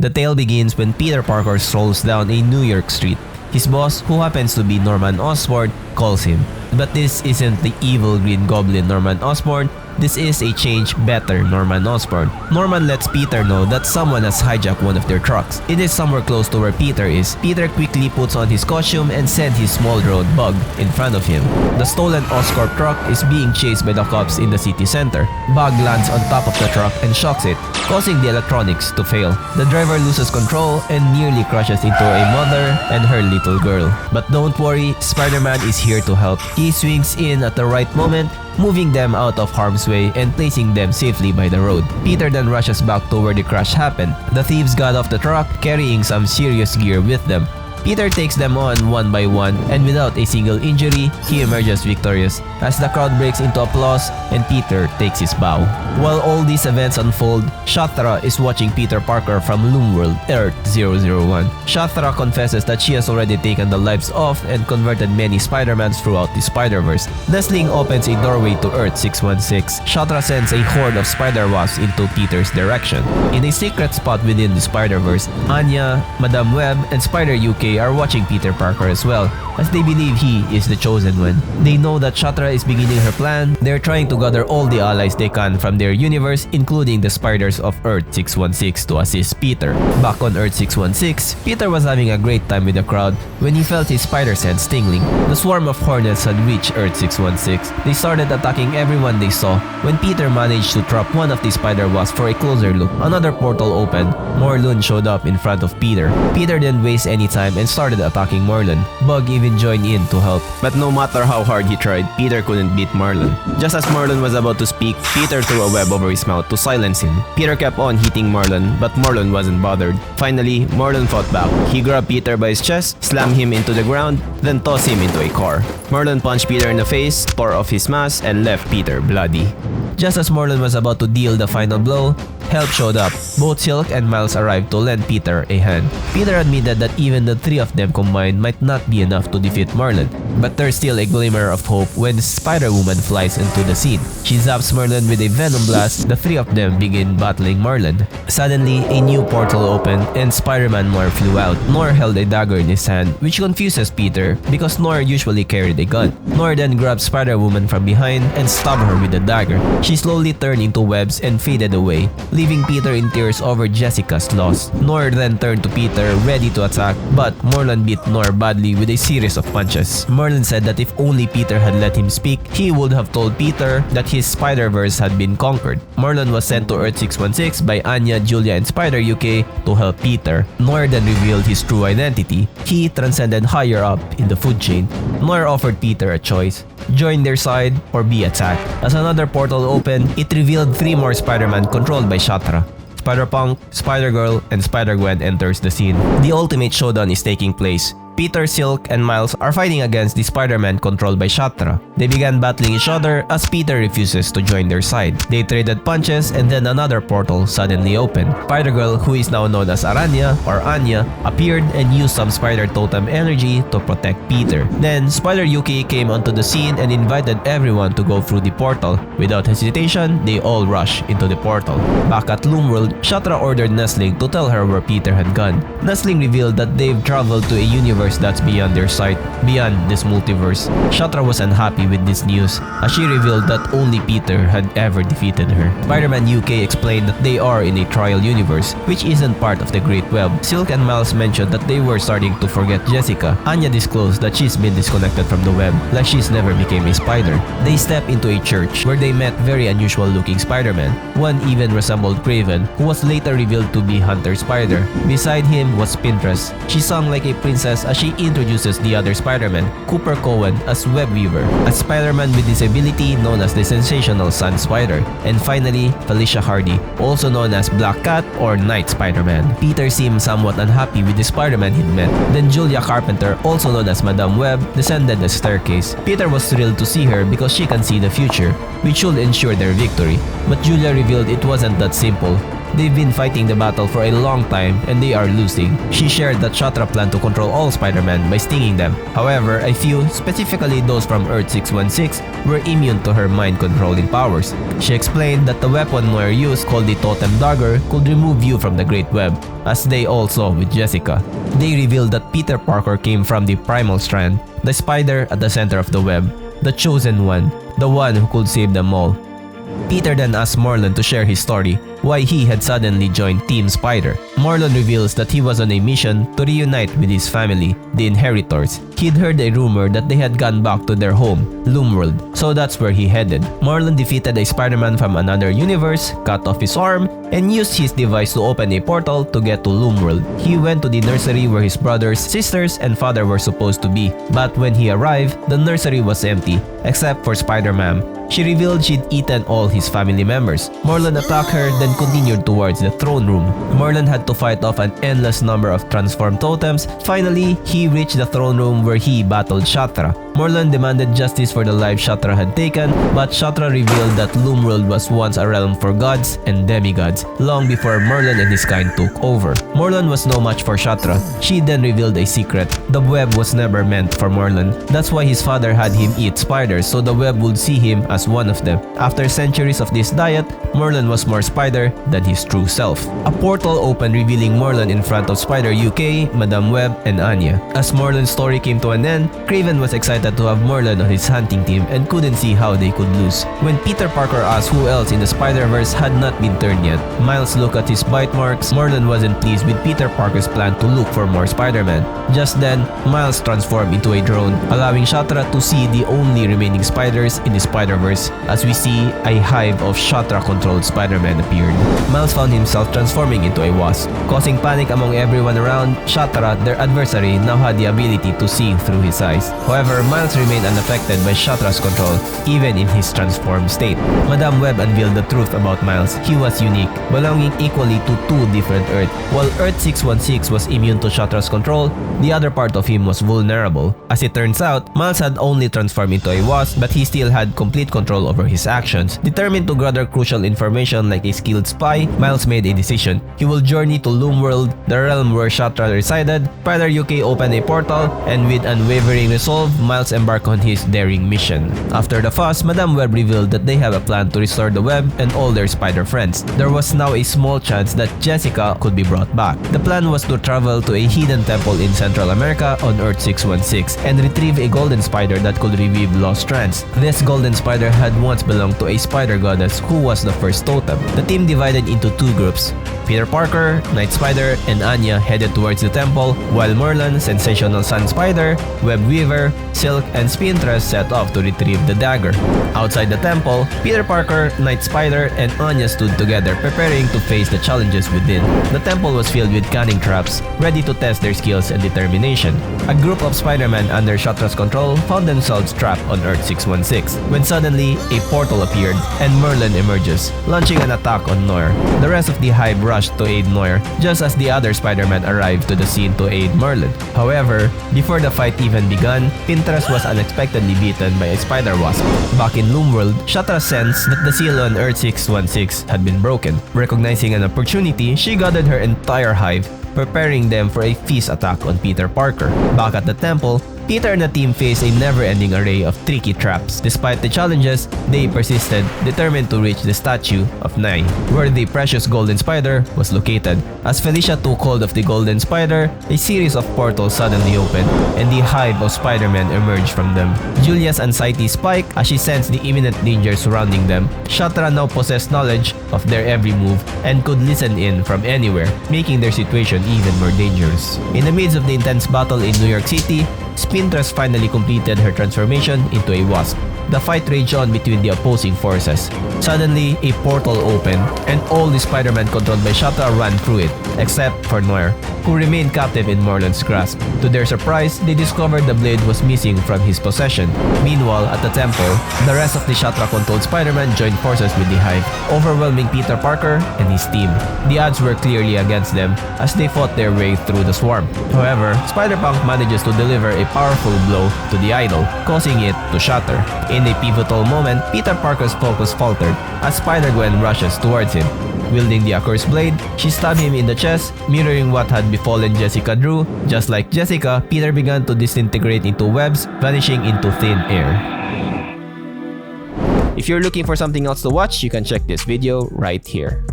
The tale begins when Peter Parker strolls down a New York street. His boss, who happens to be Norman Osborn, calls him. But this isn't the evil Green Goblin Norman Osborn. This is a changed, better Norman Osborn. Norman lets Peter know that someone has hijacked one of their trucks. It is somewhere close to where Peter is. Peter quickly puts on his costume and sends his small road Bug in front of him. The stolen Oscorp truck is being chased by the cops in the city center. Bug lands on top of the truck and shocks it, causing the electronics to fail. The driver loses control and nearly crashes into a mother and her little girl. But don't worry, Spider-Man is here to help. He swings in at the right moment, moving them out of harm's way and placing them safely by the road. Peter then rushes back to where the crash happened. The thieves got off the truck carrying some serious gear with them. Peter takes them on one by one, and without a single injury, he emerges victorious as the crowd breaks into applause and Peter takes his bow. While all these events unfold, Shathra is watching Peter Parker from Loomworld, Earth 001. Shathra confesses that she has already taken the lives of and converted many Spider-Mans throughout the Spider-Verse. Nestling opens a doorway to Earth 616. Shathra sends a horde of spider-wasps into Peter's direction. In a secret spot within the Spider-Verse, Anya, Madame Web, and Spider-UK are watching Peter Parker as well, as they believe he is the chosen one. They know that Shatra is beginning her plan. They're trying to gather all the allies they can from their universe, including the spiders of Earth 616 to assist Peter. Back on Earth 616, Peter was having a great time with the crowd when he felt his spider sense tingling. The swarm of hornets had reached Earth 616. They started attacking everyone they saw. When Peter managed to trap one of the spider wasps for a closer look, another portal opened. Morlun showed up in front of Peter. Peter didn't waste any time and started attacking Morlun. Bug even joined in to help. But no matter how hard he tried, Peter couldn't beat Morlun. Just as Morlun was about to speak, Peter threw a web over his mouth to silence him. Peter kept on hitting Morlun, but Morlun wasn't bothered. Finally, Morlun fought back. He grabbed Peter by his chest, slammed him into the ground, then tossed him into a car. Morlun punched Peter in the face, tore off his mask, and left Peter bloody. Just as Morlun was about to deal the final blow, help showed up. Both Silk and Miles arrived to lend Peter a hand. Peter admitted that even the three of them combined might not be enough to defeat Morlun, but there's still a glimmer of hope when Spiderwoman flies into the scene. She zaps Morlun with a venom blast. The three of them begin battling Morlun. Suddenly, a new portal opened and Spiderman Noir flew out. Noir held a dagger in his hand, which confuses Peter because Noir usually carried a gun. Noir then grabbed Spiderwoman from behind and stabbed her with the dagger. She slowly turned into webs and faded away, leaving Peter in tears over Jessica's loss. Noir then turned to Peter, ready to attack, but Morlun beat Noir badly with a series of punches. Morlun said that if only Peter had let him speak, he would have told Peter that his Spider-Verse had been conquered. Morlun was sent to Earth 616 by Anya, Julia, and Spider-UK to help Peter. Noir then revealed his true identity. He transcended higher up in the food chain. Noir offered Peter a choice: join their side or be attacked. As another portal opened, it revealed three more Spider-Man controlled by Shatra. Spider-Punk, Spider-Girl, and Spider-Gwen enters the scene. The ultimate showdown is taking place. Peter, Silk, and Miles are fighting against the Spider-Man controlled by Shatra. They began battling each other as Peter refuses to join their side. They traded punches and then another portal suddenly opened. Spider-Girl, who is now known as Aranya or Anya, appeared and used some Spider Totem energy to protect Peter. Then, Spider-UK came onto the scene and invited everyone to go through the portal. Without hesitation, they all rushed into the portal. Back at Loomworld, Shatra ordered Nestling to tell her where Peter had gone. Nestling revealed that they've traveled to a universe that's beyond their sight, beyond this multiverse. Shatra was unhappy with this news, as she revealed that only Peter had ever defeated her. Spider-Man UK explained that they are in a trial universe, which isn't part of the Great Web. Silk and Miles mentioned that they were starting to forget Jessica. Anya disclosed that she's been disconnected from the web, like she's never became a spider. They stepped into a church, where they met very unusual looking Spider-Man. One even resembled Craven, who was later revealed to be Hunter Spider. Beside him was Pinterest. She sung like a princess as she introduces the other Spider-Man, Cooper Cohen, as Webweaver, a Spider-Man with this ability known as the Sensational Sun Spider, and finally, Felicia Hardy, also known as Black Cat or Night Spider-Man. Peter seemed somewhat unhappy with the Spider-Man he'd met. Then Julia Carpenter, also known as Madame Web, descended the staircase. Peter was thrilled to see her because she can see the future, which should ensure their victory. But Julia revealed it wasn't that simple. they've been fighting the battle for a long time and they are losing. She shared that Shatra planned to control all Spider-Man by stinging them. However, a few, specifically those from Earth 616, were immune to her mind-controlling powers. She explained that the weapon Noir used, called the Totem Dagger, could remove you from the Great Web, as they all saw with Jessica. They revealed that Peter Parker came from the Primal Strand, the spider at the center of the web, the chosen one, the one who could save them all. Peter then asked Morlun to share his story, why he had suddenly joined Team Spider. Morlun reveals that he was on a mission to reunite with his family, the Inheritors. He'd heard a rumor that they had gone back to their home, Loomworld, so that's where he headed. Morlun defeated a Spider-Man from another universe, cut off his arm, and used his device to open a portal to get to Loomworld. He went to the nursery where his brothers, sisters, and father were supposed to be, but when he arrived, the nursery was empty, except for Spider-Man. She revealed she'd eaten all his family members. Morlun attacked her, then continued towards the throne room. Morlun had to fight off an endless number of transformed totems. Finally, he reached the throne room where he battled Shathra. Morlun demanded justice for the life Shatra had taken, but Shatra revealed that Loomworld was once a realm for gods and demigods, long before Morlun and his kind took over. Morlun was no match for Shatra. She then revealed a secret. The web was never meant for Morlun. That's why his father had him eat spiders, so the web would see him as one of them. After centuries of this diet, Morlun was more spider than his true self. A portal opened, revealing Morlun in front of Spider UK, Madame Web, and Anya. As Morlun's story came to an end, Kraven was excited to have Morlun on his hunting team and couldn't see how they could lose. When Peter Parker asked who else in the Spider-Verse had not been turned yet, Miles looked at his bite marks. Morlun wasn't pleased with Peter Parker's plan to look for more Spider-Man. Just then, Miles transformed into a drone, allowing Shatra to see the only remaining spiders in the Spider-Verse, as we see a hive of Shatra-controlled Spider-Man appeared. Miles found himself transforming into a wasp. Causing panic among everyone around, Shatra, their adversary, now had the ability to see through his eyes. However, Miles remained unaffected by Shatra's control, even in his transformed state. Madame Web unveiled the truth about Miles. He was unique, belonging equally to two different Earths. While Earth 616 was immune to Shatra's control, the other part of him was vulnerable. As it turns out, Miles had only transformed into a wasp, but he still had complete control over his actions. Determined to gather crucial information like a skilled spy, Miles made a decision. He will journey to Loomworld, the realm where Shatra resided. Spider UK opened a portal, and with unwavering resolve, Miles embarked on his daring mission. After the fuss, Madame Web revealed that they have a plan to restore the web and all their spider friends. There was now a small chance that Jessica could be brought back. The plan was to travel to a hidden temple in Central America on Earth 616 and retrieve a golden spider that could revive lost strands. This golden spider had once belonged to a spider goddess who was the first totem. The team divided into two groups. Peter Parker, Night Spider, and Anya headed towards the temple, while Morlun, Sensational Sun Spider, Web Weaver, Silk, and Spintress set off to retrieve the dagger. Outside the temple, Peter Parker, Night Spider, and Anya stood together, preparing to face the challenges within. The temple was filled with cunning traps, ready to test their skills and determination. A group of Spider-Man under Shatra's control found themselves trapped on Earth 616, when suddenly a portal appeared and Morlun emerges, launching an attack on Noir. The rest of the hive rushed to aid Noir, just as the other Spider-Man arrived to the scene to aid Morlun. However, before the fight even began, Pinterest was unexpectedly beaten by a spider wasp. Back in Loomworld, Shatra sensed that the seal on Earth 616 had been broken. Recognizing an opportunity, she gathered her entire hive, preparing them for a feast attack on Peter Parker. Back at the temple, Peter and the team faced a never-ending array of tricky traps. Despite the challenges, they persisted, determined to reach the statue of Nai, where the precious golden spider was located. As Felicia took hold of the golden spider, a series of portals suddenly opened, and the hive of Spider-Man emerged from them. Julia's anxiety spiked as she sensed the imminent danger surrounding them. Shatra now possessed knowledge of their every move and could listen in from anywhere, making their situation even more dangerous. In the midst of the intense battle in New York City, Spintress finally completed her transformation into a wasp. The fight raged on between the opposing forces. Suddenly, a portal opened, and all the Spider-Man controlled by Shatra ran through it, except for Noir, who remained captive in Morlun's grasp. To their surprise, they discovered the blade was missing from his possession. Meanwhile, at the temple, the rest of the Shatra-controlled Spider-Man joined forces with the Hive, overwhelming Peter Parker and his team. The odds were clearly against them as they fought their way through the swarm. However, Spider-Punk manages to deliver a powerful blow to the idol, causing it to shatter. In a pivotal moment, Peter Parker's focus faltered as Spider-Gwen rushes towards him. Wielding the accursed blade, she stabbed him in the chest, mirroring what had befallen Jessica Drew. Just like Jessica, Peter began to disintegrate into webs, vanishing into thin air. If you're looking for something else to watch, you can check this video right here.